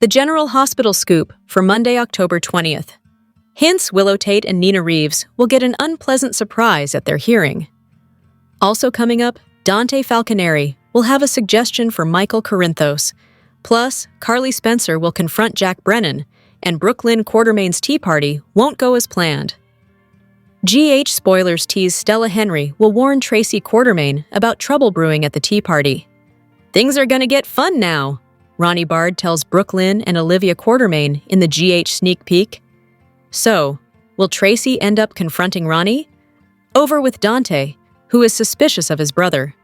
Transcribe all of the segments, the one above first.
The General Hospital Scoop for Monday, October 20th. Hints Willow Tate and Nina Reeves will get an unpleasant surprise at their hearing. Also coming up, Dante Falconeri will have a suggestion for Michael Corinthos. Plus, Carly Spencer will confront Jack Brennan, and Brooklyn Quartermain's tea party won't go as planned. GH spoilers tease Stella Henry will warn Tracy Quartermain about trouble brewing at the tea party. Things are gonna get fun now, Ronnie Bard tells Brooklyn and Olivia Quartermain in the GH sneak peek. So, will Tracy end up confronting Ronnie? Over with Dante, who is suspicious of his brother.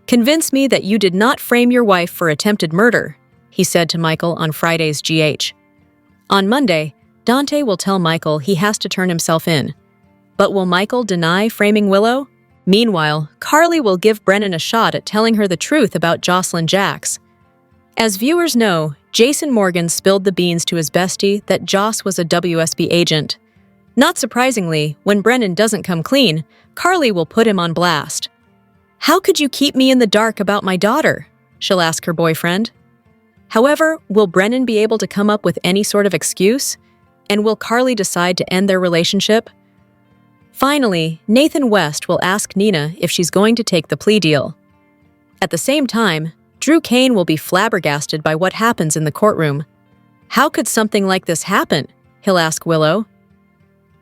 "Convince me that you did not frame your wife for attempted murder," he said to Michael on Friday's GH. On Monday, Dante will tell Michael he has to turn himself in. But will Michael deny framing Willow? Meanwhile, Carly will give Brennan a shot at telling her the truth about Jocelyn Jacks. As viewers know, Jason Morgan spilled the beans to his bestie that Joss was a WSB agent. Not surprisingly, when Brennan doesn't come clean, Carly will put him on blast. "How could you keep me in the dark about my daughter?" she'll ask her boyfriend. However, will Brennan be able to come up with any sort of excuse? And will Carly decide to end their relationship? Finally, Nathan West will ask Nina if she's going to take the plea deal. At the same time, Drew Kane will be flabbergasted by what happens in the courtroom. "How could something like this happen?" he'll ask Willow.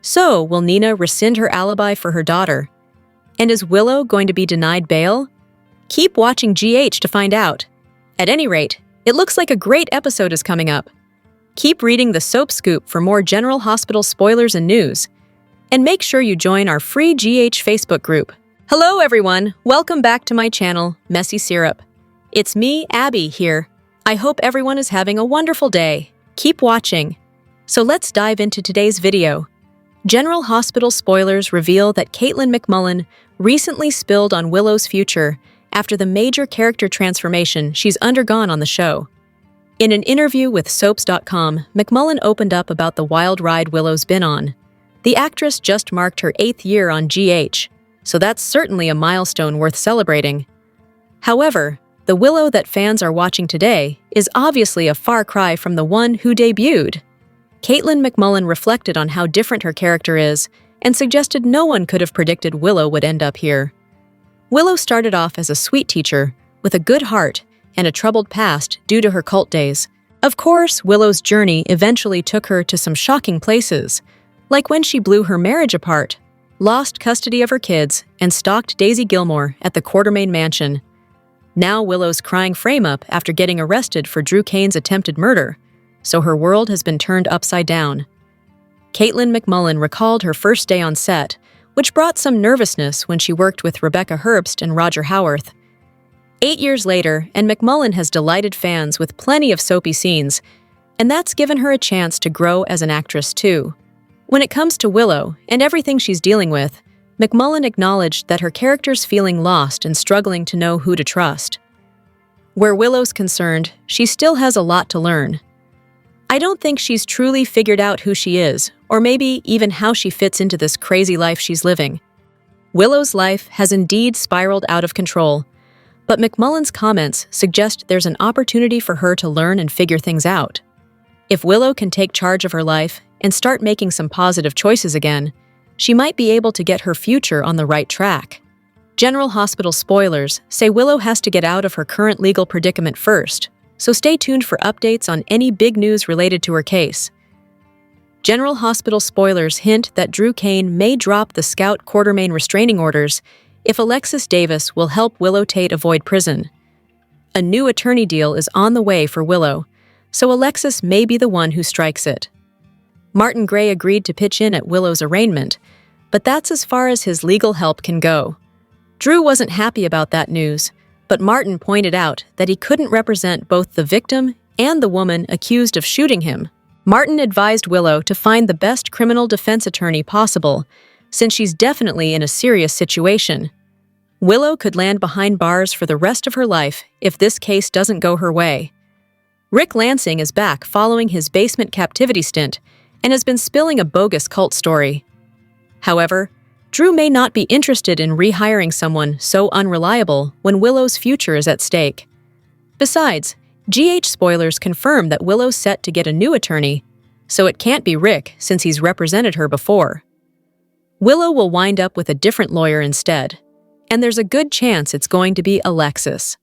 So, will Nina rescind her alibi for her daughter? And is Willow going to be denied bail? Keep watching GH to find out. At any rate, it looks like a great episode is coming up. Keep reading the Soap Scoop for more General Hospital spoilers and news. And make sure you join our free GH Facebook group. Hello everyone, welcome back to my channel, Messy Syrup. It's me, Abby, here. I hope everyone is having a wonderful day. Keep watching. So let's dive into today's video. General Hospital spoilers reveal that Caitlin McMullen recently spilled on Willow's future after the major character transformation she's undergone on the show. In an interview with Soaps.com, McMullen opened up about the wild ride Willow's been on. The actress just marked her 8th year on GH, so that's certainly a milestone worth celebrating. However, the Willow that fans are watching today is obviously a far cry from the one who debuted. Caitlin McMullen reflected on how different her character is and suggested no one could have predicted Willow would end up here. Willow started off as a sweet teacher with a good heart and a troubled past due to her cult days. Of course, Willow's journey eventually took her to some shocking places, like when she blew her marriage apart, lost custody of her kids, and stalked Daisy Gilmore at the Quartermain mansion. Now Willow's crying frame-up after getting arrested for Drew Kane's attempted murder, so her world has been turned upside down. Caitlin McMullen recalled her first day on set, which brought some nervousness when she worked with Rebecca Herbst and Roger Howarth. 8 years later, and McMullen has delighted fans with plenty of soapy scenes, and that's given her a chance to grow as an actress too. When it comes to Willow and everything she's dealing with, McMullen acknowledged that her character's feeling lost and struggling to know who to trust. Where Willow's concerned, she still has a lot to learn. "I don't think she's truly figured out who she is, or maybe even how she fits into this crazy life she's living." Willow's life has indeed spiraled out of control, but McMullen's comments suggest there's an opportunity for her to learn and figure things out. If Willow can take charge of her life and start making some positive choices again, she might be able to get her future on the right track. General Hospital spoilers say Willow has to get out of her current legal predicament first, so stay tuned for updates on any big news related to her case. General Hospital spoilers hint that Drew Kane may drop the Scout Quartermain restraining orders if Alexis Davis will help Willow Tate avoid prison. A new attorney deal is on the way for Willow, so Alexis may be the one who strikes it. Martin Gray agreed to pitch in at Willow's arraignment, but that's as far as his legal help can go. Drew wasn't happy about that news, but Martin pointed out that he couldn't represent both the victim and the woman accused of shooting him. Martin advised Willow to find the best criminal defense attorney possible, since she's definitely in a serious situation. Willow could land behind bars for the rest of her life if this case doesn't go her way. Rick Lansing is back following his basement captivity stint and has been spilling a bogus cult story. However, Drew may not be interested in rehiring someone so unreliable when Willow's future is at stake. Besides, GH spoilers confirm that Willow's set to get a new attorney, so it can't be Rick since he's represented her before. Willow will wind up with a different lawyer instead, and there's a good chance it's going to be Alexis.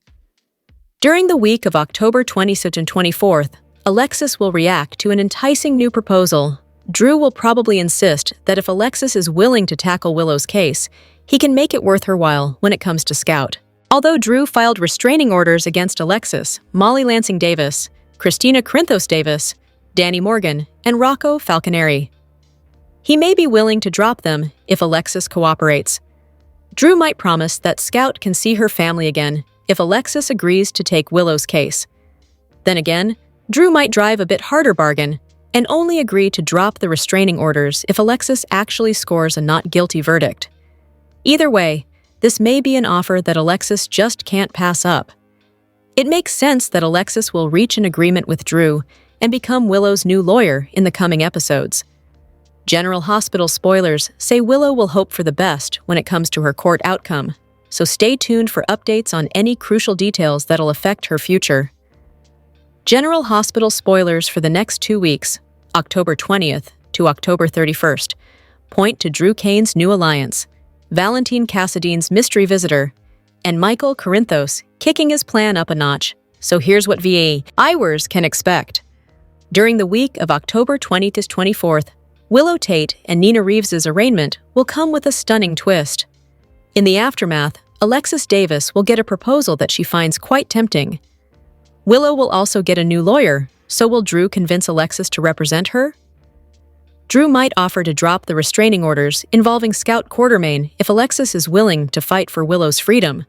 During the week of October 20th and 24th, Alexis will react to an enticing new proposal. Drew will probably insist that if Alexis is willing to tackle Willow's case, he can make it worth her while when it comes to Scout. Although Drew filed restraining orders against Alexis, Molly Lansing Davis, Christina Corinthos Davis, Danny Morgan, and Rocco Falconeri, he may be willing to drop them if Alexis cooperates. Drew might promise that Scout can see her family again if Alexis agrees to take Willow's case. Then again, Drew might drive a bit harder bargain and only agree to drop the restraining orders if Alexis actually scores a not guilty verdict. Either way, this may be an offer that Alexis just can't pass up. It makes sense that Alexis will reach an agreement with Drew and become Willow's new lawyer in the coming episodes. General Hospital spoilers say Willow will hope for the best when it comes to her court outcome, so stay tuned for updates on any crucial details that'll affect her future. General Hospital spoilers for the next 2 weeks, October 20th to October 31st, point to Drew Kane's new alliance, Valentine Cassadine's mystery visitor, and Michael Corinthos kicking his plan up a notch. So here's what VAIwers can expect. During the week of October 20th to 24th, Willow Tate and Nina Reeves's arraignment will come with a stunning twist. In the aftermath, Alexis Davis will get a proposal that she finds quite tempting. Willow will also get a new lawyer, so will Drew convince Alexis to represent her? Drew might offer to drop the restraining orders involving Scout Quartermain if Alexis is willing to fight for Willow's freedom.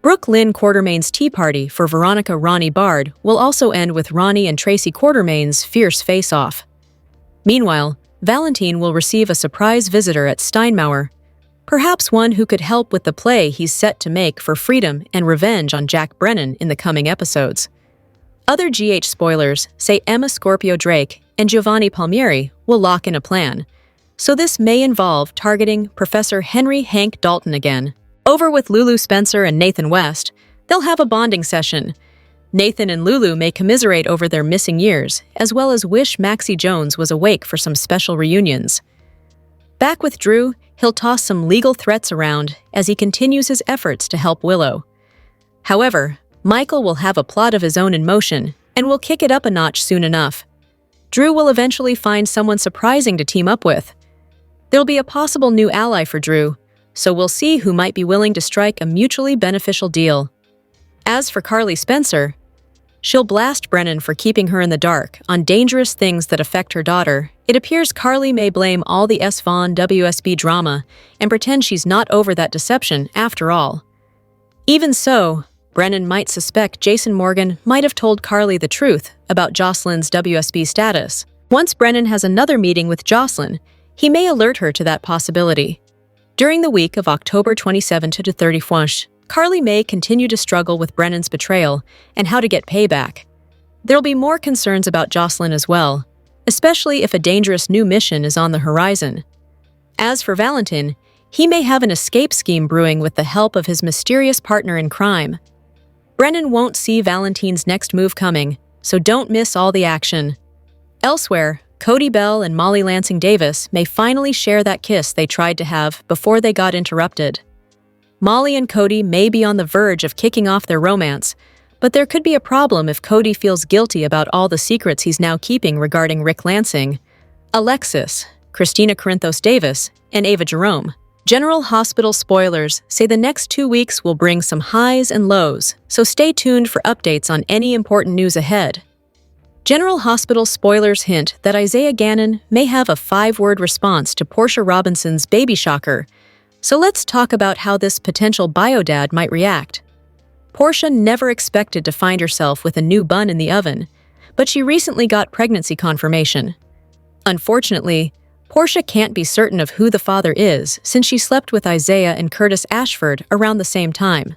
Brooke Lynn Quartermain's tea party for Veronica Ronnie Bard will also end with Ronnie and Tracy Quartermain's fierce face-off. Meanwhile, Valentine will receive a surprise visitor at Steinmauer, perhaps one who could help with the play he's set to make for freedom and revenge on Jack Brennan in the coming episodes. Other GH spoilers say Emma Scorpio Drake and Giovanni Palmieri will lock in a plan, so this may involve targeting Professor Henry Hank Dalton again. Over with Lulu Spencer and Nathan West, they'll have a bonding session. Nathan and Lulu may commiserate over their missing years, as well as wish Maxie Jones was awake for some special reunions. Back with Drew, he'll toss some legal threats around as he continues his efforts to help Willow. However, Michael will have a plot of his own in motion and will kick it up a notch soon enough. Drew will eventually find someone surprising to team up with. There'll be a possible new ally for Drew, so we'll see who might be willing to strike a mutually beneficial deal. As for Carly Spencer, she'll blast Brennan for keeping her in the dark on dangerous things that affect her daughter. It appears Carly may blame all the S. Vaughn WSB drama and pretend she's not over that deception after all. Even so, Brennan might suspect Jason Morgan might have told Carly the truth about Jocelyn's WSB status. Once Brennan has another meeting with Jocelyn, he may alert her to that possibility. During the week of October 27 to 31st, Carly may continue to struggle with Brennan's betrayal and how to get payback. There'll be more concerns about Jocelyn as well, especially if a dangerous new mission is on the horizon. As for Valentine, he may have an escape scheme brewing with the help of his mysterious partner in crime. Brennan won't see Valentine's next move coming, so don't miss all the action. Elsewhere, Cody Bell and Molly Lansing Davis may finally share that kiss they tried to have before they got interrupted. Molly and Cody may be on the verge of kicking off their romance, but there could be a problem if Cody feels guilty about all the secrets he's now keeping regarding Rick Lansing, Alexis, Christina Corinthos Davis, and Ava Jerome. General Hospital spoilers say the next 2 weeks will bring some highs and lows, so stay tuned for updates on any important news ahead. General Hospital spoilers hint that Isaiah Gannon may have a 5-word response to Portia Robinson's baby shocker, so let's talk about how this potential biodad might react. Portia never expected to find herself with a new bun in the oven, but she recently got pregnancy confirmation. Unfortunately, Portia can't be certain of who the father is since she slept with Isaiah and Curtis Ashford around the same time.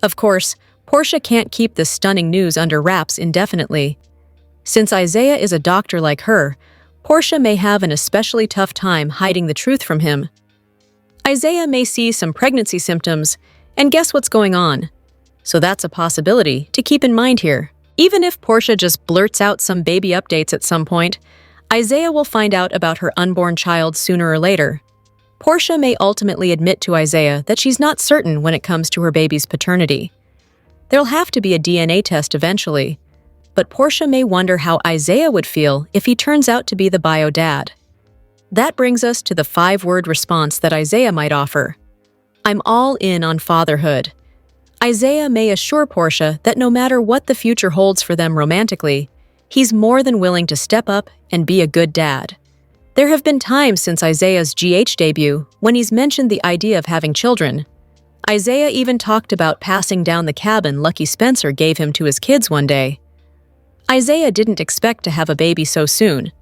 Of course, Portia can't keep this stunning news under wraps indefinitely. Since Isaiah is a doctor like her, Portia may have an especially tough time hiding the truth from him. Isaiah may see some pregnancy symptoms and guess what's going on. So that's a possibility to keep in mind here. Even if Portia just blurts out some baby updates at some point, Isaiah will find out about her unborn child sooner or later. Portia may ultimately admit to Isaiah that she's not certain when it comes to her baby's paternity. There'll have to be a DNA test eventually, but Portia may wonder how Isaiah would feel if he turns out to be the bio dad. That brings us to the 5-word response that Isaiah might offer. I'm all in on fatherhood. Isaiah may assure Portia that no matter what the future holds for them romantically, he's more than willing to step up and be a good dad. There have been times since Isaiah's GH debut when he's mentioned the idea of having children. Isaiah even talked about passing down the cabin Lucky Spencer gave him to his kids one day. Isaiah didn't expect to have a baby so soon,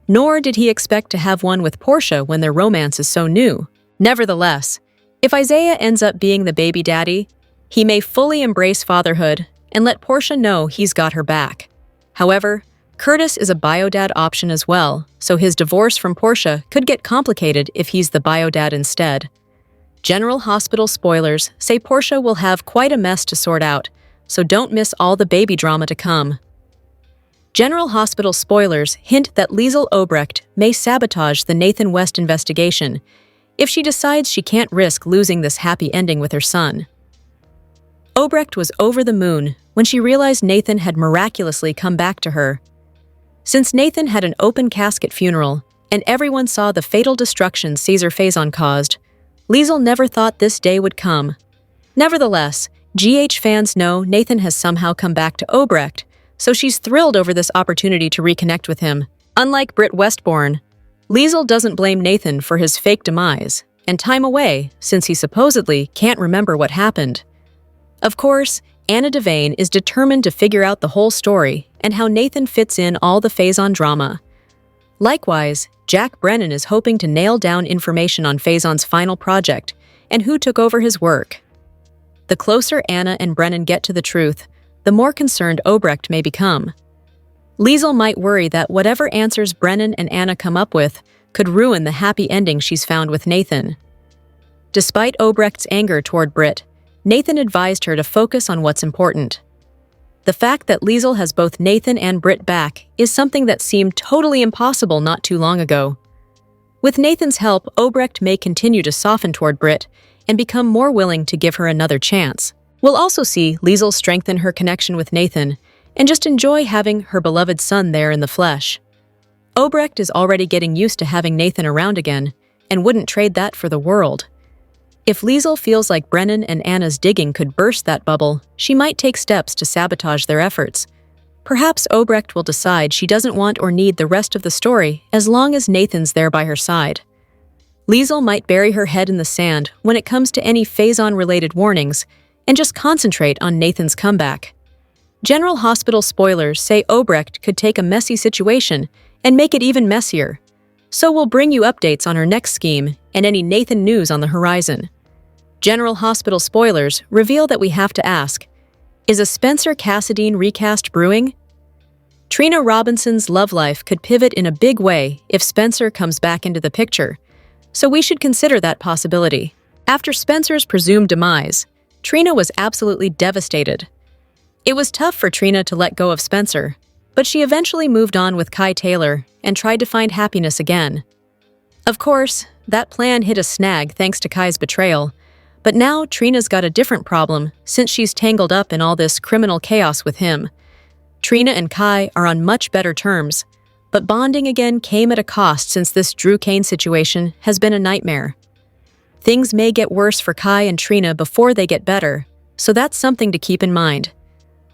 nor did he expect to have one with Portia when their romance is so new. Nevertheless, if Isaiah ends up being the baby daddy, he may fully embrace fatherhood and let Portia know he's got her back. However, Curtis is a bio-dad option as well, so his divorce from Portia could get complicated if he's the bio-dad instead. General Hospital spoilers say Portia will have quite a mess to sort out, so don't miss all the baby drama to come. General Hospital spoilers hint that Liesl Obrecht may sabotage the Nathan West investigation if she decides she can't risk losing this happy ending with her son. Obrecht was over the moon when she realized Nathan had miraculously come back to her. Since Nathan had an open casket funeral and everyone saw the fatal destruction Caesar Faison caused, Liesl never thought this day would come. Nevertheless, GH fans know Nathan has somehow come back to Obrecht, so she's thrilled over this opportunity to reconnect with him. Unlike Britt Westbourne, Liesl doesn't blame Nathan for his fake demise and time away since he supposedly can't remember what happened. Of course, Anna Devane is determined to figure out the whole story and how Nathan fits in all the Faison drama. Likewise, Jack Brennan is hoping to nail down information on Faison's final project and who took over his work. The closer Anna and Brennan get to the truth, the more concerned Obrecht may become. Liesl might worry that whatever answers Brennan and Anna come up with could ruin the happy ending she's found with Nathan. Despite Obrecht's anger toward Britt, Nathan advised her to focus on what's important. The fact that Liesl has both Nathan and Britt back is something that seemed totally impossible not too long ago. With Nathan's help, Obrecht may continue to soften toward Britt and become more willing to give her another chance. We'll also see Liesl strengthen her connection with Nathan and just enjoy having her beloved son there in the flesh. Obrecht is already getting used to having Nathan around again and wouldn't trade that for the world. If Liesl feels like Brennan and Anna's digging could burst that bubble, she might take steps to sabotage their efforts. Perhaps Obrecht will decide she doesn't want or need the rest of the story as long as Nathan's there by her side. Liesl might bury her head in the sand when it comes to any Faison-related warnings and just concentrate on Nathan's comeback. General Hospital spoilers say Obrecht could take a messy situation and make it even messier, so we'll bring you updates on her next scheme and any Nathan news on the horizon. General Hospital spoilers reveal that we have to ask, is a Spencer Cassadine recast brewing? Trina Robinson's love life could pivot in a big way if Spencer comes back into the picture, so we should consider that possibility. After Spencer's presumed demise, Trina was absolutely devastated. It was tough for Trina to let go of Spencer, but she eventually moved on with Kai Taylor and tried to find happiness again. Of course, that plan hit a snag thanks to Kai's betrayal, but now Trina's got a different problem since she's tangled up in all this criminal chaos with him. Trina and Kai are on much better terms, but bonding again came at a cost since this Drew Kane situation has been a nightmare. Things may get worse for Kai and Trina before they get better, so that's something to keep in mind.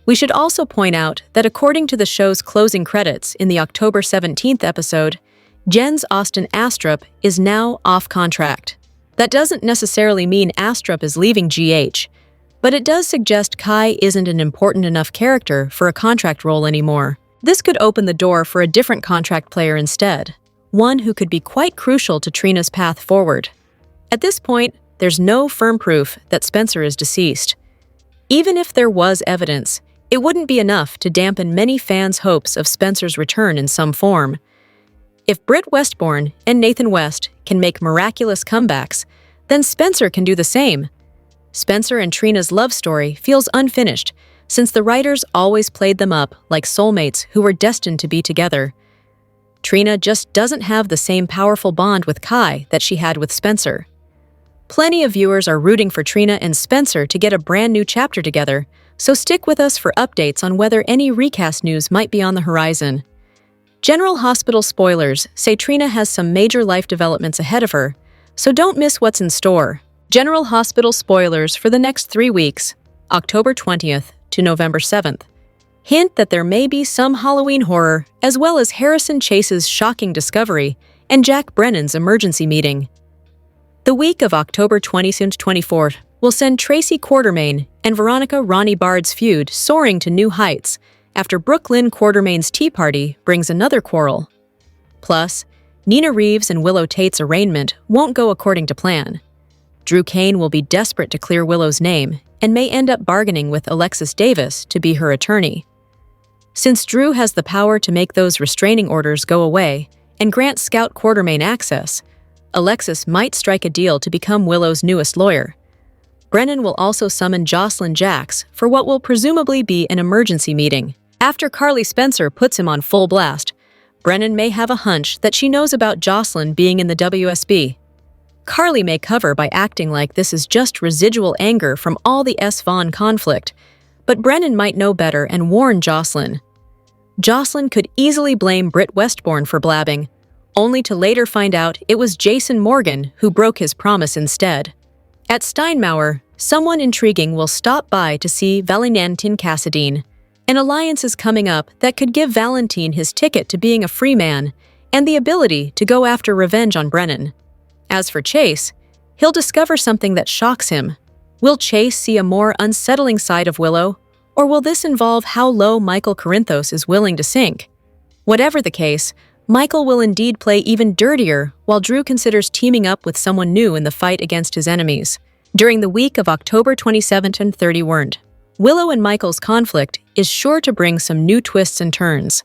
We should also point out that according to the show's closing credits in the October 17th episode, Jens Austin Astrup is now off contract. That doesn't necessarily mean Astrup is leaving GH, but it does suggest Kai isn't an important enough character for a contract role anymore. This could open the door for a different contract player instead, one who could be quite crucial to Trina's path forward. At this point, there's no firm proof that Spencer is deceased. Even if there was evidence, it wouldn't be enough to dampen many fans' hopes of Spencer's return in some form. If Britt Westbourne and Nathan West can make miraculous comebacks, then Spencer can do the same. Spencer and Trina's love story feels unfinished since the writers always played them up like soulmates who were destined to be together. Trina just doesn't have the same powerful bond with Kai that she had with Spencer. Plenty of viewers are rooting for Trina and Spencer to get a brand new chapter together, so stick with us for updates on whether any recast news might be on the horizon. General Hospital spoilers say Trina has some major life developments ahead of her, so don't miss what's in store. General Hospital spoilers for the next 3 weeks, October 20th to November 7th. Hint that there may be some Halloween horror, as well as Harrison Chase's shocking discovery and Jack Brennan's emergency meeting. The week of October 20th and 24th will send Tracy Quartermaine and Veronica Ronnie Bard's feud soaring to new heights after Brooklyn Quartermaine's tea party brings another quarrel. Plus, Nina Reeves and Willow Tate's arraignment won't go according to plan. Drew Kane will be desperate to clear Willow's name and may end up bargaining with Alexis Davis to be her attorney. Since Drew has the power to make those restraining orders go away and grant Scout Quartermaine access, Alexis might strike a deal to become Willow's newest lawyer. Brennan will also summon Jocelyn Jacks for what will presumably be an emergency meeting. After Carly Spencer puts him on full blast, Brennan may have a hunch that she knows about Jocelyn being in the WSB. Carly may cover by acting like this is just residual anger from all the S. Vaughn conflict, but Brennan might know better and warn Jocelyn. Jocelyn could easily blame Britt Westbourne for blabbing, only to later find out it was Jason Morgan who broke his promise instead. At Steinmauer, someone intriguing will stop by to see Valentin Cassadine. An alliance is coming up that could give Valentin his ticket to being a free man and the ability to go after revenge on Brennan. As for Chase, he'll discover something that shocks him. Will Chase see a more unsettling side of Willow, or will this involve how low Michael Corinthos is willing to sink? Whatever the case, Michael will indeed play even dirtier while Drew considers teaming up with someone new in the fight against his enemies. During the week of October 27th and 30th, Willow and Michael's conflict is sure to bring some new twists and turns.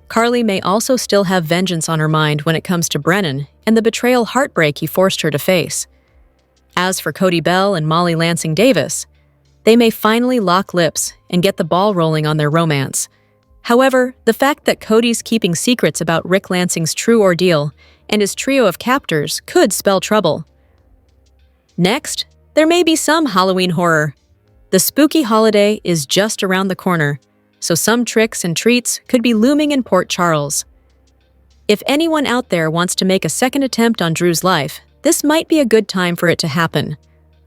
Carly may also still have vengeance on her mind when it comes to Brennan and the betrayal heartbreak he forced her to face. As for Cody Bell and Molly Lansing Davis, they may finally lock lips and get the ball rolling on their romance. However, the fact that Cody's keeping secrets about Rick Lansing's true ordeal and his trio of captors could spell trouble. Next, there may be some Halloween horror. The spooky holiday is just around the corner, so some tricks and treats could be looming in Port Charles. If anyone out there wants to make a second attempt on Drew's life, this might be a good time for it to happen.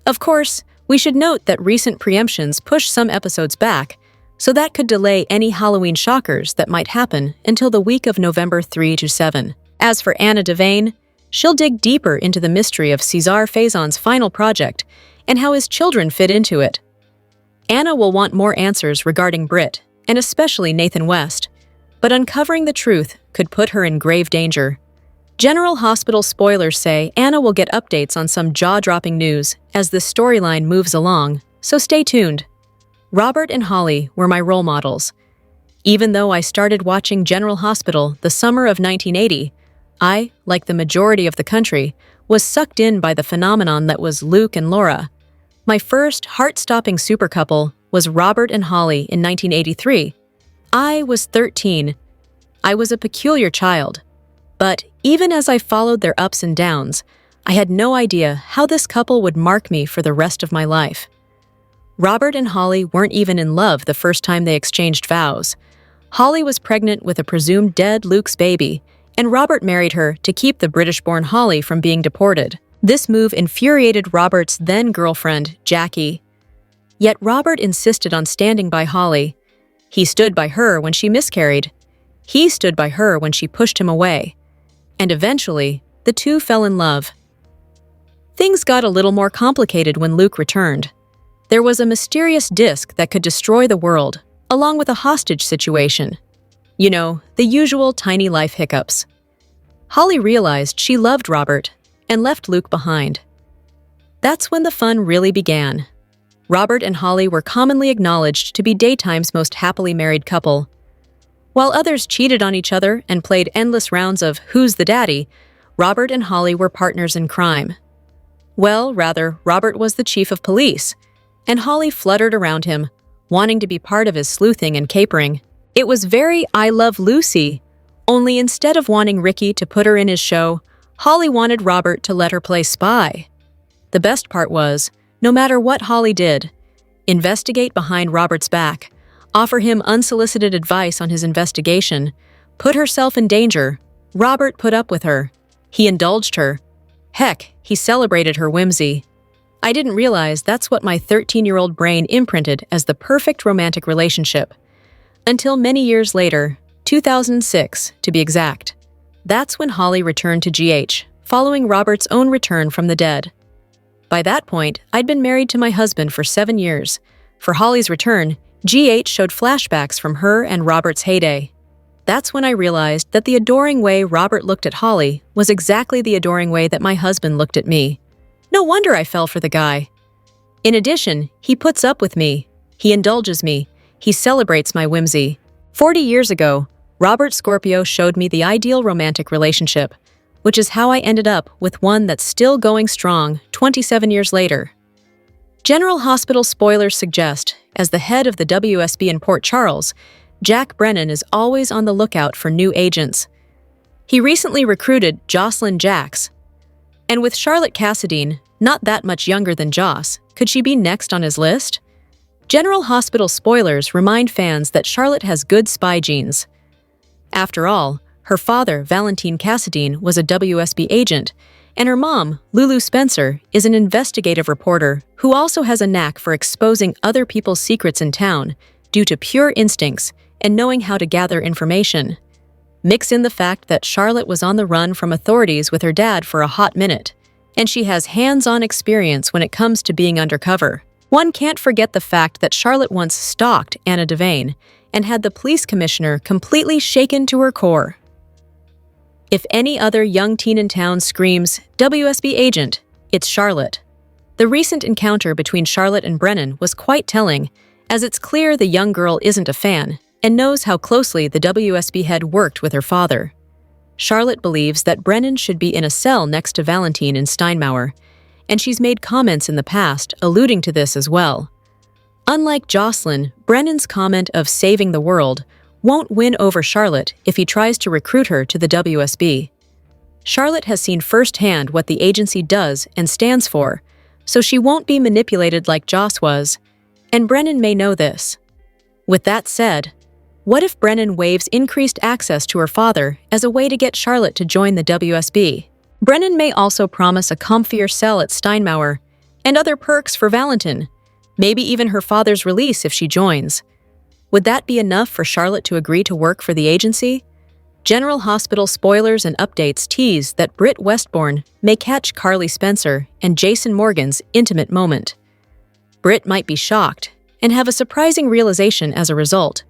Of course, we should note that recent preemptions push some episodes back, so that could delay any Halloween shockers that might happen until the week of November 3 to 7. As for Anna Devane, she'll dig deeper into the mystery of Cesar Faison's final project and how his children fit into it. Anna will want more answers regarding Britt, and especially Nathan West, but uncovering the truth could put her in grave danger. General Hospital spoilers say Anna will get updates on some jaw-dropping news as this storyline moves along, so stay tuned. Robert and Holly were my role models. Even though I started watching General Hospital the summer of 1980, I, like the majority of the country, was sucked in by the phenomenon that was Luke and Laura. My first heart-stopping super couple was Robert and Holly in 1983. I was 13. I was a peculiar child. But even as I followed their ups and downs, I had no idea how this couple would mark me for the rest of my life. Robert and Holly weren't even in love the first time they exchanged vows. Holly was pregnant with a presumed dead Luke's baby, and Robert married her to keep the British-born Holly from being deported. This move infuriated Robert's then-girlfriend, Jackie. Yet Robert insisted on standing by Holly. He stood by her when she miscarried. He stood by her when she pushed him away. And eventually, the two fell in love. Things got a little more complicated when Luke returned. There was a mysterious disc that could destroy the world, along with a hostage situation. You know, the usual tiny life hiccups. Holly realized she loved Robert and left Luke behind. That's when the fun really began. Robert and Holly were commonly acknowledged to be daytime's most happily married couple. While others cheated on each other and played endless rounds of Who's the Daddy, Robert and Holly were partners in crime. Well, rather, Robert was the chief of police, and Holly fluttered around him, wanting to be part of his sleuthing and capering. It was very I Love Lucy, only instead of wanting Ricky to put her in his show, Holly wanted Robert to let her play spy. The best part was, no matter what Holly did, investigate behind Robert's back, offer him unsolicited advice on his investigation, put herself in danger, Robert put up with her. He indulged her. Heck, he celebrated her whimsy. I didn't realize that's what my 13-year-old brain imprinted as the perfect romantic relationship. Until many years later, 2006 to be exact. That's when Holly returned to GH, following Robert's own return from the dead. By that point, I'd been married to my husband for 7 years. For Holly's return, GH showed flashbacks from her and Robert's heyday. That's when I realized that the adoring way Robert looked at Holly was exactly the adoring way that my husband looked at me. No wonder I fell for the guy. In addition, he puts up with me. He indulges me. He celebrates my whimsy. 40 years ago, Robert Scorpio showed me the ideal romantic relationship, which is how I ended up with one that's still going strong 27 years later. General Hospital spoilers suggest, as the head of the WSB in Port Charles, Jack Brennan is always on the lookout for new agents. He recently recruited Jocelyn Jacks. And with Charlotte Cassadine, not that much younger than Joss, could she be next on his list? General Hospital spoilers remind fans that Charlotte has good spy genes. After all, her father, Valentine Cassadine, was a WSB agent, and her mom, Lulu Spencer, is an investigative reporter who also has a knack for exposing other people's secrets in town due to pure instincts and knowing how to gather information. Mix in the fact that Charlotte was on the run from authorities with her dad for a hot minute, and she has hands-on experience when it comes to being undercover. One can't forget the fact that Charlotte once stalked Anna Devane and had the police commissioner completely shaken to her core. If any other young teen in town screams, WSB agent, it's Charlotte. The recent encounter between Charlotte and Brennan was quite telling, as it's clear the young girl isn't a fan and knows how closely the WSB head worked with her father. Charlotte believes that Brennan should be in a cell next to Valentine in Steinmauer, and she's made comments in the past alluding to this as well. Unlike Jocelyn, Brennan's comment of saving the world won't win over Charlotte if he tries to recruit her to the WSB. Charlotte has seen firsthand what the agency does and stands for, so she won't be manipulated like Joss was, and Brennan may know this. With that said, what if Brennan waives increased access to her father as a way to get Charlotte to join the WSB? Brennan may also promise a comfier cell at Steinmauer and other perks for Valentine, maybe even her father's release if she joins. Would that be enough for Charlotte to agree to work for the agency? General Hospital spoilers and updates tease that Britt Westbourne may catch Carly Spencer and Jason Morgan's intimate moment. Britt might be shocked and have a surprising realization as a result.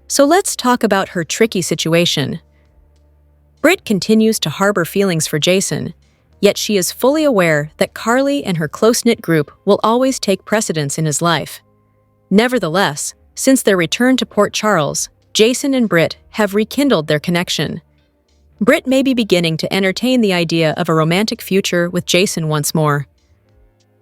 So let's talk about her tricky situation. Britt continues to harbor feelings for Jason, yet she is fully aware that Carly and her close-knit group will always take precedence in his life. Nevertheless, since their return to Port Charles, Jason and Britt have rekindled their connection. Britt may be beginning to entertain the idea of a romantic future with Jason once more.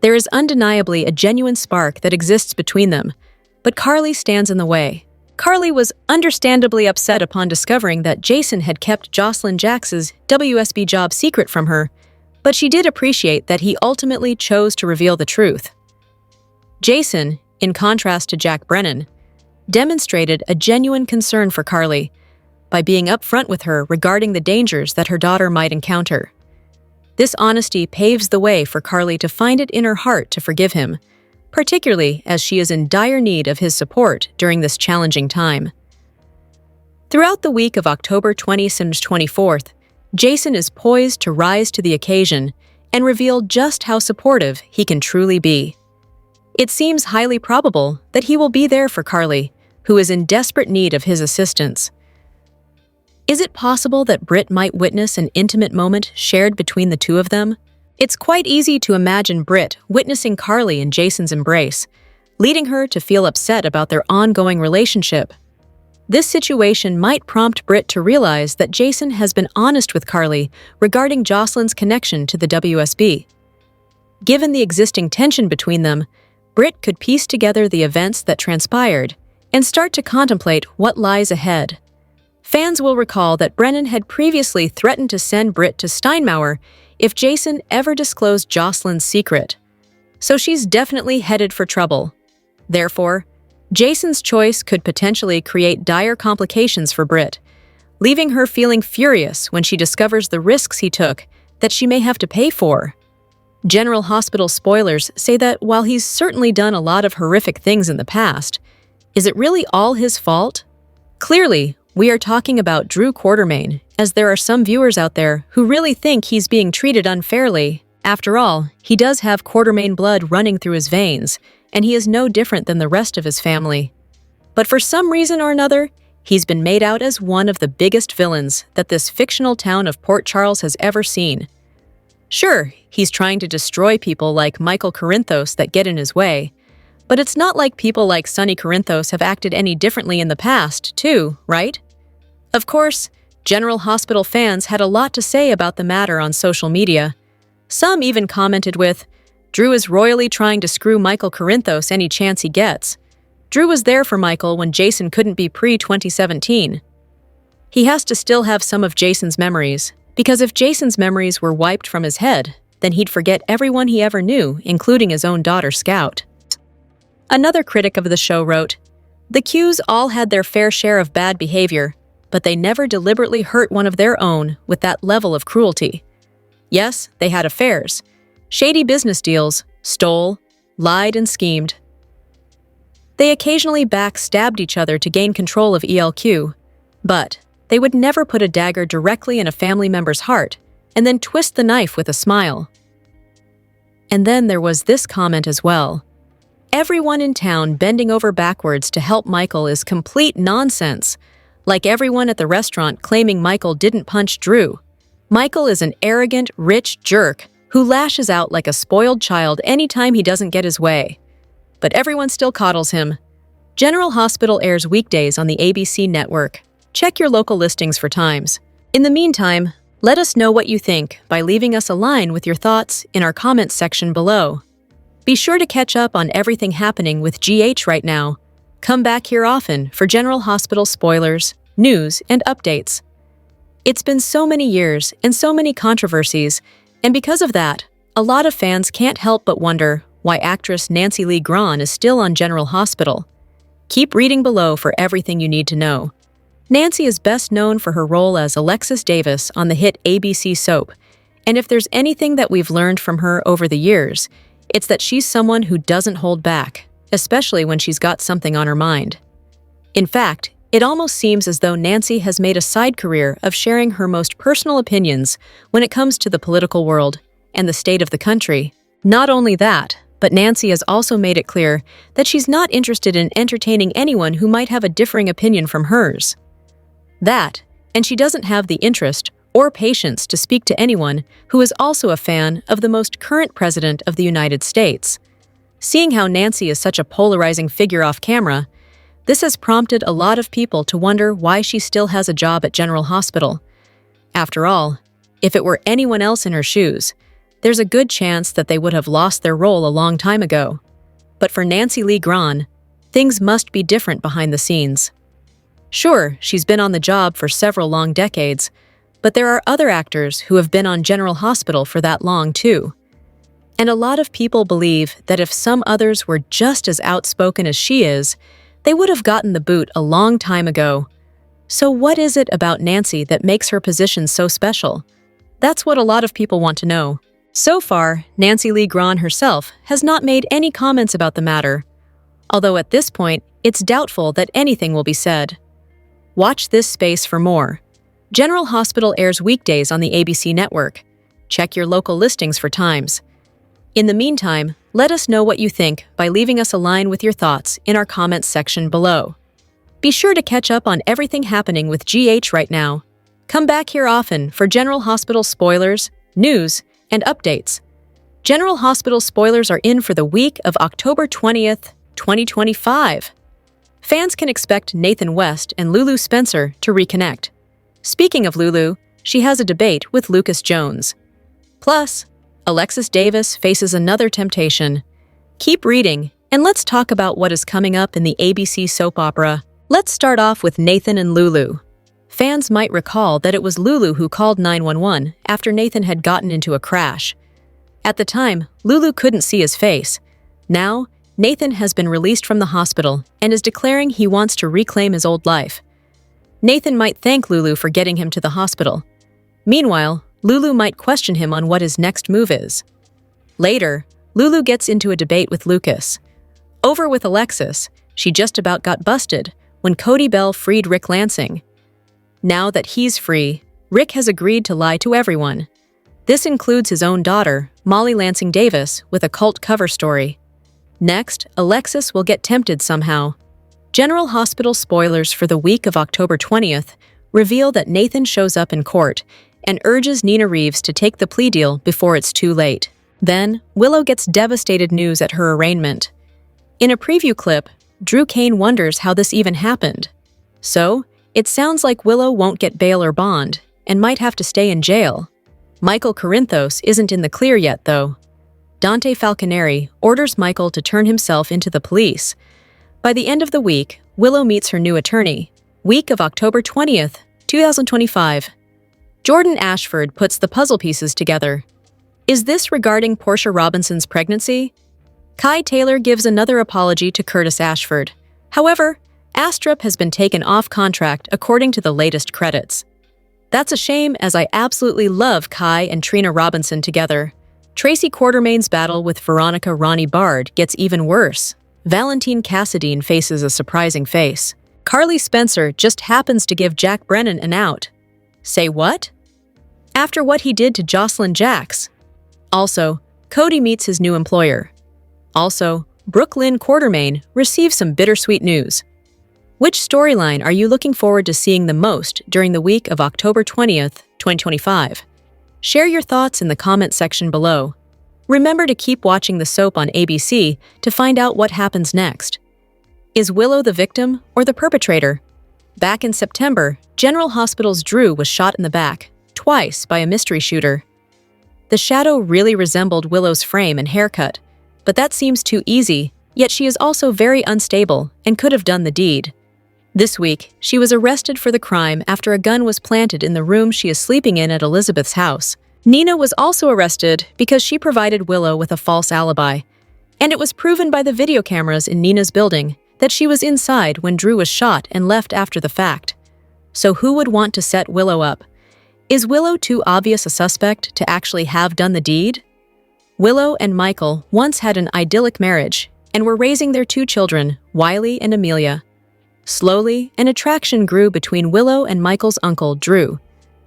There is undeniably a genuine spark that exists between them, but Carly stands in the way. Carly was understandably upset upon discovering that Jason had kept Jocelyn Jacks's WSB job secret from her, but she did appreciate that he ultimately chose to reveal the truth. Jason, in contrast to Jack Brennan, demonstrated a genuine concern for Carly by being upfront with her regarding the dangers that her daughter might encounter. This honesty paves the way for Carly to find it in her heart to forgive him, particularly as she is in dire need of his support during this challenging time. Throughout the week of October 20th and 24th, Jason is poised to rise to the occasion and reveal just how supportive he can truly be. It seems highly probable that he will be there for Carly, who is in desperate need of his assistance. Is it possible that Britt might witness an intimate moment shared between the two of them? It's quite easy to imagine Britt witnessing Carly and Jason's embrace, leading her to feel upset about their ongoing relationship. This situation might prompt Britt to realize that Jason has been honest with Carly regarding Jocelyn's connection to the WSB. Given the existing tension between them, Britt could piece together the events that transpired and start to contemplate what lies ahead. Fans will recall that Brennan had previously threatened to send Britt to Steinmauer if Jason ever disclosed Jocelyn's secret. So she's definitely headed for trouble. Therefore, Jason's choice could potentially create dire complications for Britt, leaving her feeling furious when she discovers the risks he took that she may have to pay for. General Hospital spoilers say that while he's certainly done a lot of horrific things in the past, is it really all his fault? Clearly, we are talking about Drew Quartermaine, as there are some viewers out there who really think he's being treated unfairly. After all, he does have Quartermaine blood running through his veins, and he is no different than the rest of his family. But for some reason or another, he's been made out as one of the biggest villains that this fictional town of Port Charles has ever seen. Sure, he's trying to destroy people like Michael Corinthos that get in his way, but it's not like people like Sonny Corinthos have acted any differently in the past, too, right? Of course, General Hospital fans had a lot to say about the matter on social media. Some even commented with, "Drew is royally trying to screw Michael Corinthos any chance he gets. Drew was there for Michael when Jason couldn't be pre-2017. He has to still have some of Jason's memories, because if Jason's memories were wiped from his head, then he'd forget everyone he ever knew, including his own daughter, Scout." Another critic of the show wrote, "The Qs all had their fair share of bad behavior, but they never deliberately hurt one of their own with that level of cruelty. Yes, they had affairs, shady business deals, stole, lied, and schemed. They occasionally backstabbed each other to gain control of ELQ, but they would never put a dagger directly in a family member's heart and then twist the knife with a smile." And then there was this comment as well. "Everyone in town bending over backwards to help Michael is complete nonsense, like everyone at the restaurant claiming Michael didn't punch Drew. Michael is an arrogant, rich jerk who lashes out like a spoiled child anytime he doesn't get his way. But everyone still coddles him." General Hospital airs weekdays on the ABC network. Check your local listings for times. In the meantime, let us know what you think by leaving us a line with your thoughts in our comments section below. Be sure to catch up on everything happening with GH right now. Come back here often for General Hospital spoilers, news, and updates. It's been so many years and so many controversies, and because of that, a lot of fans can't help but wonder why actress Nancy Lee Grahn is still on General Hospital. Keep reading below for everything you need to know. Nancy is best known for her role as Alexis Davis on the hit ABC soap, and if there's anything that we've learned from her over the years, it's that she's someone who doesn't hold back, especially when she's got something on her mind. In fact, it almost seems as though Nancy has made a side career of sharing her most personal opinions when it comes to the political world and the state of the country. Not only that, but Nancy has also made it clear that she's not interested in entertaining anyone who might have a differing opinion from hers. That, and she doesn't have the interest or patience to speak to anyone who is also a fan of the most current president of the United States. Seeing how Nancy is such a polarizing figure off camera, this has prompted a lot of people to wonder why she still has a job at General Hospital. After all, if it were anyone else in her shoes, there's a good chance that they would have lost their role a long time ago. But for Nancy Lee Grahn, things must be different behind the scenes. Sure, she's been on the job for several long decades, but there are other actors who have been on General Hospital for that long too. And a lot of people believe that if some others were just as outspoken as she is, they would have gotten the boot a long time ago. So what is it about Nancy that makes her position so special? That's what a lot of people want to know. So far, Nancy Lee Grahn herself has not made any comments about the matter, although at this point, it's doubtful that anything will be said. Watch this space for more. General Hospital airs weekdays on the ABC network. Check your local listings for times. In the meantime, let us know what you think by leaving us a line with your thoughts in our comments section below. Be sure to catch up on everything happening with GH right now. Come back here often for General Hospital spoilers, news, and updates. General Hospital spoilers are in for the week of October 20th, 2025. Fans can expect Nathan West and Lulu Spencer to reconnect. Speaking of Lulu, she has a debate with Lucas Jones. Plus, Alexis Davis faces another temptation. Keep reading And let's talk about what is coming up in the ABC soap opera. Let's start off with Nathan and Lulu. Fans might recall that it was Lulu who called 911 after Nathan had gotten into a crash. At the time, Lulu couldn't see his face. Now, Nathan has been released from the hospital and is declaring he wants to reclaim his old life. Nathan might thank Lulu for getting him to the hospital. Meanwhile, Lulu might question him on what his next move is. Later, Lulu gets into a debate with Lucas. Over with Alexis, she just about got busted when Cody Bell freed Rick Lansing. Now that he's free, Rick has agreed to lie to everyone. This includes his own daughter, Molly Lansing Davis, with a cult cover story. Next, Alexis will get tempted somehow. General Hospital spoilers for the week of October 20th reveal that Nathan shows up in court and urges Nina Reeves to take the plea deal before it's too late. Then, Willow gets devastated news at her arraignment. In a preview clip, Drew Kane wonders how this even happened. So, it sounds like Willow won't get bail or bond and might have to stay in jail. Michael Corinthos isn't in the clear yet, though. Dante Falconeri orders Michael to turn himself into the police. By the end of the week, Willow meets her new attorney. Week of October 20th, 2025. Jordan Ashford puts the puzzle pieces together. Is this regarding Portia Robinson's pregnancy? Kai Taylor gives another apology to Curtis Ashford. However, Astrup has been taken off contract according to the latest credits. That's a shame, as I absolutely love Kai and Trina Robinson together. Tracy Quartermain's battle with Veronica Ronnie Bard gets even worse. Valentine Cassadine faces a surprising face. Carly Spencer just happens to give Jack Brennan an out. Say what? After what he did to Jocelyn Jacks. Also, Cody meets his new employer. Also, Brooklyn Quartermain receives some bittersweet news. Which storyline are you looking forward to seeing the most during the week of October 20th, 2025? Share your thoughts in the comment section below. Remember to keep watching the soap on ABC to find out what happens next. Is Willow the victim or the perpetrator? Back in September, General Hospital's Drew was shot in the back, twice by a mystery shooter. The shadow really resembled Willow's frame and haircut, but that seems too easy, yet she is also very unstable and could have done the deed. This week, she was arrested for the crime after a gun was planted in the room she is sleeping in at Elizabeth's house. Nina was also arrested because she provided Willow with a false alibi, and it was proven by the video cameras in Nina's building that she was inside when Drew was shot and left after the fact. So who would want to set Willow up? Is Willow too obvious a suspect to actually have done the deed? Willow and Michael once had an idyllic marriage and were raising their two children, Wiley and Amelia. Slowly, an attraction grew between Willow and Michael's uncle, Drew.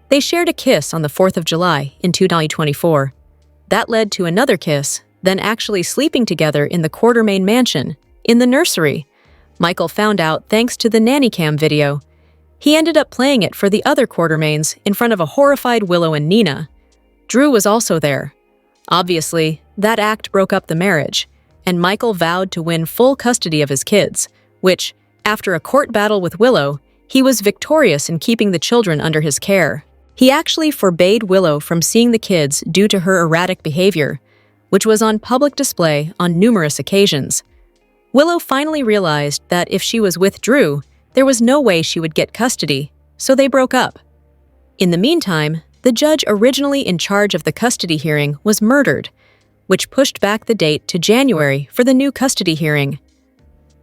They shared a kiss on the 4th of July in 2024. That led to another kiss, then actually sleeping together in the Quartermain mansion, in the nursery. Michael found out thanks to the nanny cam video. He ended up playing it for the other Quartermains in front of a horrified Willow and Nina. Drew was also there. Obviously, that act broke up the marriage, and Michael vowed to win full custody of his kids, which, after a court battle with Willow, he was victorious in keeping the children under his care. He actually forbade Willow from seeing the kids due to her erratic behavior, which was on public display on numerous occasions. Willow finally realized that if she was with Drew, there was no way she would get custody, so they broke up. In the meantime, the judge originally in charge of the custody hearing was murdered, which pushed back the date to January for the new custody hearing.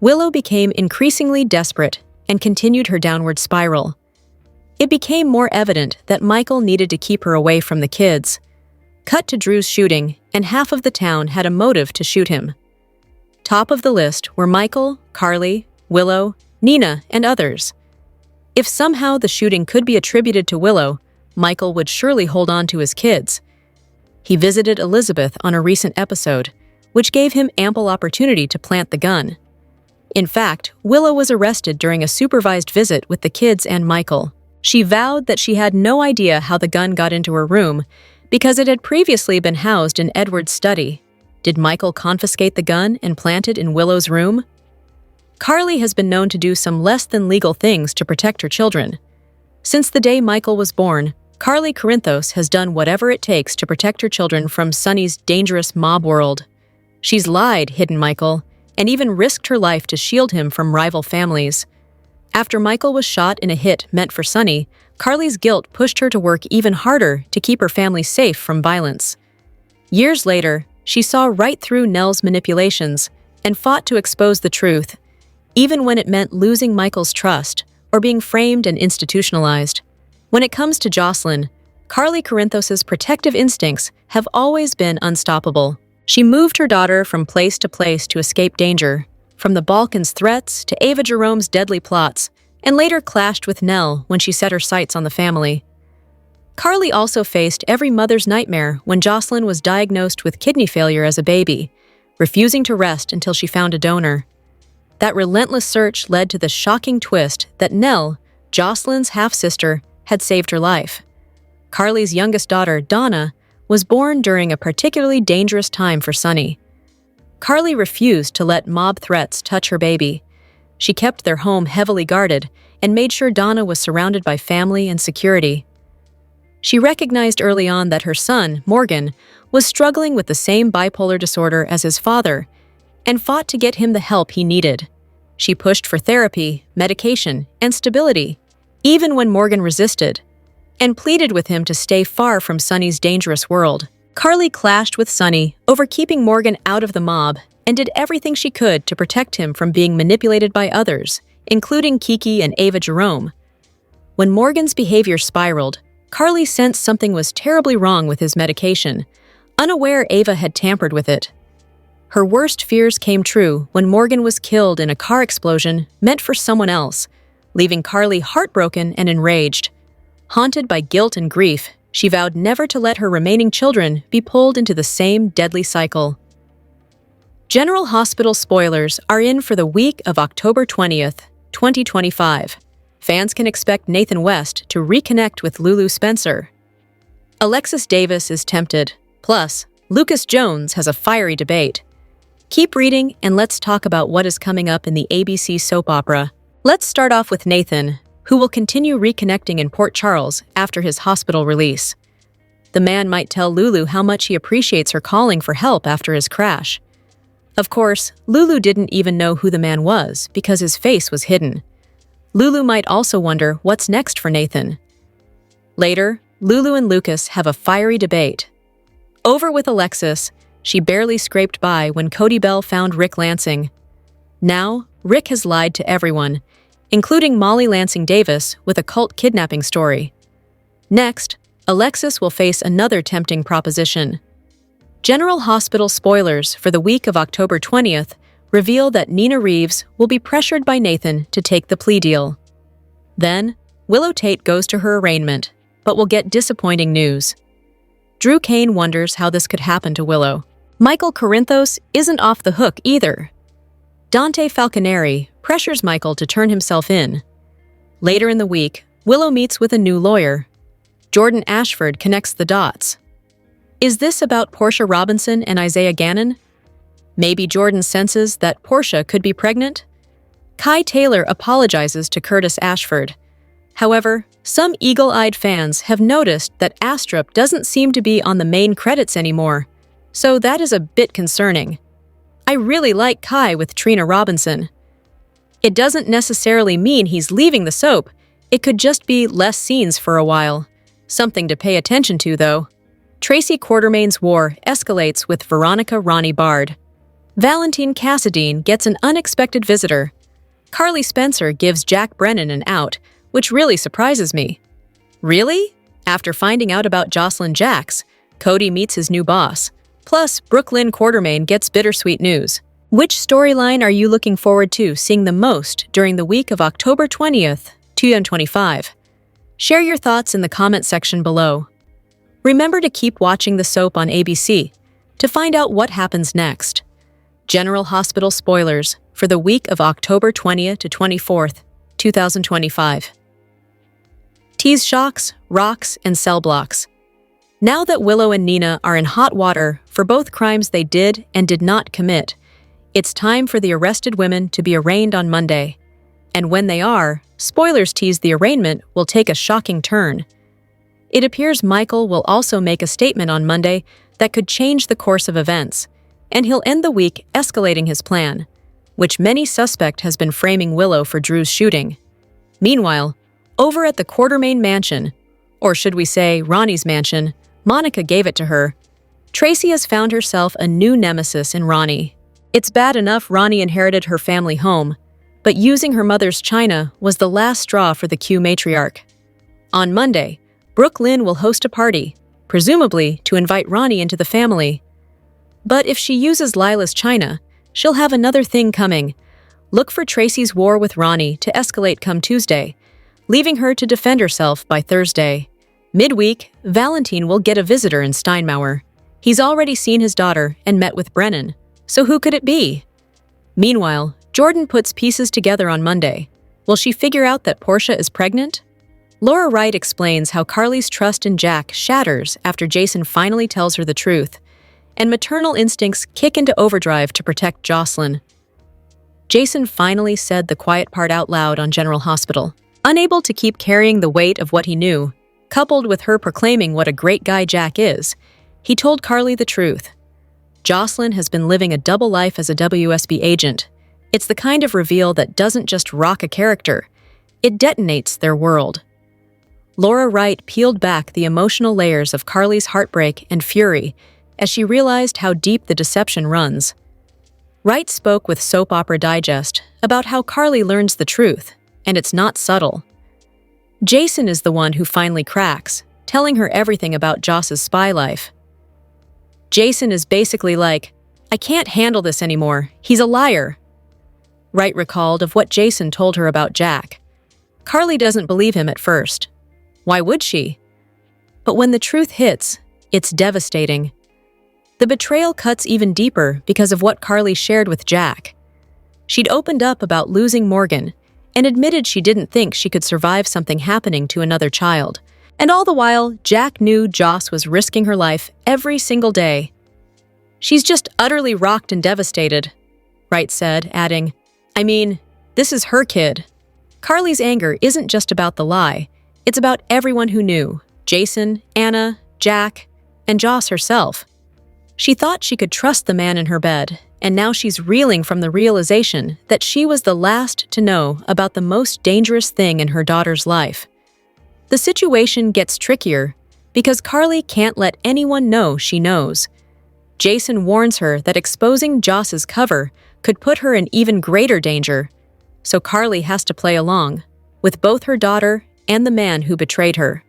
Willow became increasingly desperate and continued her downward spiral. It became more evident that Michael needed to keep her away from the kids. Cut to Drew's shooting, and half of the town had a motive to shoot him. Top of the list were Michael, Carly, Willow, Nina, and others. If somehow the shooting could be attributed to Willow, Michael would surely hold on to his kids. He visited Elizabeth on a recent episode, which gave him ample opportunity to plant the gun. In fact, Willow was arrested during a supervised visit with the kids and Michael. She vowed that she had no idea how the gun got into her room because it had previously been housed in Edward's study. Did Michael confiscate the gun and plant it in Willow's room? Carly has been known to do some less than legal things to protect her children. Since the day Michael was born, Carly Corinthos has done whatever it takes to protect her children from Sonny's dangerous mob world. She's lied, hidden Michael, and even risked her life to shield him from rival families. After Michael was shot in a hit meant for Sonny, Carly's guilt pushed her to work even harder to keep her family safe from violence. Years later, she saw right through Nell's manipulations and fought to expose the truth, even when it meant losing Michael's trust or being framed and institutionalized. When it comes to Jocelyn, Carly Corinthos' protective instincts have always been unstoppable. She moved her daughter from place to escape danger, from the Balkans' threats to Ava Jerome's deadly plots, and later clashed with Nell when she set her sights on the family. Carly also faced every mother's nightmare when Jocelyn was diagnosed with kidney failure as a baby, refusing to rest until she found a donor. That relentless search led to the shocking twist that Nell, Jocelyn's half-sister, had saved her life. Carly's youngest daughter, Donna, was born during a particularly dangerous time for Sonny. Carly refused to let mob threats touch her baby. She kept their home heavily guarded and made sure Donna was surrounded by family and security. She recognized early on that her son, Morgan, was struggling with the same bipolar disorder as his father and fought to get him the help he needed. She pushed for therapy, medication, and stability, even when Morgan resisted, and pleaded with him to stay far from Sonny's dangerous world. Carly clashed with Sonny over keeping Morgan out of the mob and did everything she could to protect him from being manipulated by others, including Kiki and Ava Jerome. When Morgan's behavior spiraled, Carly sensed something was terribly wrong with his medication, unaware Ava had tampered with it. Her worst fears came true when Morgan was killed in a car explosion meant for someone else, leaving Carly heartbroken and enraged. Haunted by guilt and grief, she vowed never to let her remaining children be pulled into the same deadly cycle. General Hospital spoilers are in for the week of October 20th, 2025. Fans can expect Nathan West to reconnect with Lulu Spencer. Alexis Davis is tempted. Plus, Lucas Jones has a fiery debate. Keep reading and let's talk about what is coming up in the ABC soap opera. Let's start off with Nathan, who will continue reconnecting in Port Charles after his hospital release. The man might tell Lulu how much he appreciates her calling for help after his crash. Of course, Lulu didn't even know who the man was because his face was hidden. Lulu might also wonder what's next for Nathan. Later, Lulu and Lucas have a fiery debate. Over with Alexis, she barely scraped by when Cody Bell found Rick Lansing. Now, Rick has lied to everyone, including Molly Lansing Davis with a cult kidnapping story. Next, Alexis will face another tempting proposition. General Hospital spoilers for the week of October 20th reveal that Nina Reeves will be pressured by Nathan to take the plea deal. Then, Willow Tate goes to her arraignment, but will get disappointing news. Drew Kane wonders how this could happen to Willow. Michael Corinthos isn't off the hook either. Dante Falconeri pressures Michael to turn himself in. Later in the week, Willow meets with a new lawyer. Jordan Ashford connects the dots. Is this about Portia Robinson and Isaiah Gannon? Maybe Jordan senses that Portia could be pregnant? Kai Taylor apologizes to Curtis Ashford. However, some eagle-eyed fans have noticed that Astrup doesn't seem to be on the main credits anymore, so that is a bit concerning. I really like Kai with Trina Robinson. It doesn't necessarily mean he's leaving the soap, it could just be less scenes for a while. Something to pay attention to, though. Tracy Quartermain's war escalates with Veronica Ronnie Bard. Valentine Cassadine gets an unexpected visitor. Carly Spencer gives Jack Brennan an out, which really surprises me. Really? After finding out about Jocelyn Jacks, Cody meets his new boss. Plus, Brooklyn Quartermain gets bittersweet news. Which storyline are you looking forward to seeing the most during the week of October 20th, 2025? Share your thoughts in the comment section below. Remember to keep watching the soap on ABC to find out what happens next. General Hospital spoilers for the week of October 20th to 24th, 2025. Tease shocks, rocks, and cell blocks. Now that Willow and Nina are in hot water for both crimes they did and did not commit, it's time for the arrested women to be arraigned on Monday. And when they are, spoilers tease the arraignment will take a shocking turn. It appears Michael will also make a statement on Monday that could change the course of events, and he'll end the week escalating his plan, which many suspect has been framing Willow for Drew's shooting. Meanwhile, over at the Quartermain mansion, or should we say Ronnie's mansion, Monica gave it to her, Tracy has found herself a new nemesis in Ronnie. It's bad enough Ronnie inherited her family home, but using her mother's china was the last straw for the Q matriarch. On Monday, Brooke Lynn will host a party, presumably to invite Ronnie into the family. But if she uses Lila's china, she'll have another thing coming. Look for Tracy's war with Ronnie to escalate come Tuesday, leaving her to defend herself by Thursday. Midweek, Valentine will get a visitor in Steinmauer. He's already seen his daughter and met with Brennan, so who could it be? Meanwhile, Jordan puts pieces together on Monday. Will she figure out that Portia is pregnant? Laura Wright explains how Carly's trust in Jack shatters after Jason finally tells her the truth, and maternal instincts kick into overdrive to protect Jocelyn. Jason finally said the quiet part out loud on General Hospital. Unable to keep carrying the weight of what he knew, coupled with her proclaiming what a great guy Jack is, he told Carly the truth. Jocelyn has been living a double life as a WSB agent. It's the kind of reveal that doesn't just rock a character, it detonates their world. Laura Wright peeled back the emotional layers of Carly's heartbreak and fury as she realized how deep the deception runs. Wright spoke with Soap Opera Digest about how Carly learns the truth, and it's not subtle. Jason is the one who finally cracks, telling her everything about Joss's spy life. Jason is basically like, "I can't handle this anymore, he's a liar." Wright recalled of what Jason told her about Jack. Carly doesn't believe him at first. Why would she? But when the truth hits, it's devastating. The betrayal cuts even deeper because of what Carly shared with Jack. She'd opened up about losing Morgan and admitted she didn't think she could survive something happening to another child. And all the while, Jack knew Joss was risking her life every single day. "She's just utterly rocked and devastated," Wright said, adding, "I mean, this is her kid." Carly's anger isn't just about the lie. It's about everyone who knew, Jason, Anna, Jack, and Joss herself. She thought she could trust the man in her bed, and now she's reeling from the realization that she was the last to know about the most dangerous thing in her daughter's life. The situation gets trickier because Carly can't let anyone know she knows. Jason warns her that exposing Joss's cover could put her in even greater danger, so Carly has to play along, with both her daughter and the man who betrayed her.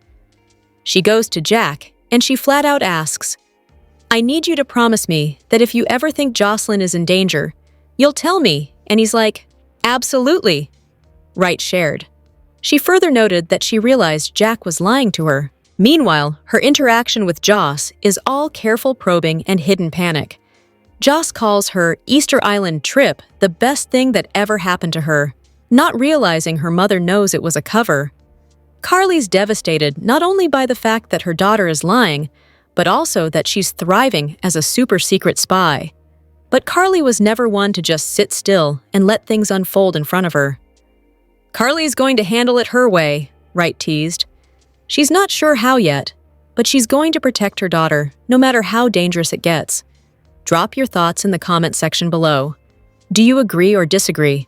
She goes to Jack, and she flat out asks, "I need you to promise me that if you ever think Jocelyn is in danger, you'll tell me," and he's like, "Absolutely," Wright shared. She further noted that she realized Jack was lying to her. Meanwhile, her interaction with Joss is all careful probing and hidden panic. Joss calls her Easter Island trip the best thing that ever happened to her, not realizing her mother knows it was a cover. Carly's devastated not only by the fact that her daughter is lying, but also that she's thriving as a super-secret spy. But Carly was never one to just sit still and let things unfold in front of her. "Carly's going to handle it her way," Wright teased. She's not sure how yet, but she's going to protect her daughter, no matter how dangerous it gets. Drop your thoughts in the comment section below. Do you agree or disagree?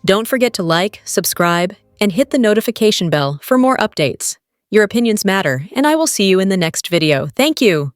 Don't forget to like, subscribe, and hit the notification bell for more updates. Your opinions matter, and I will see you in the next video. Thank you!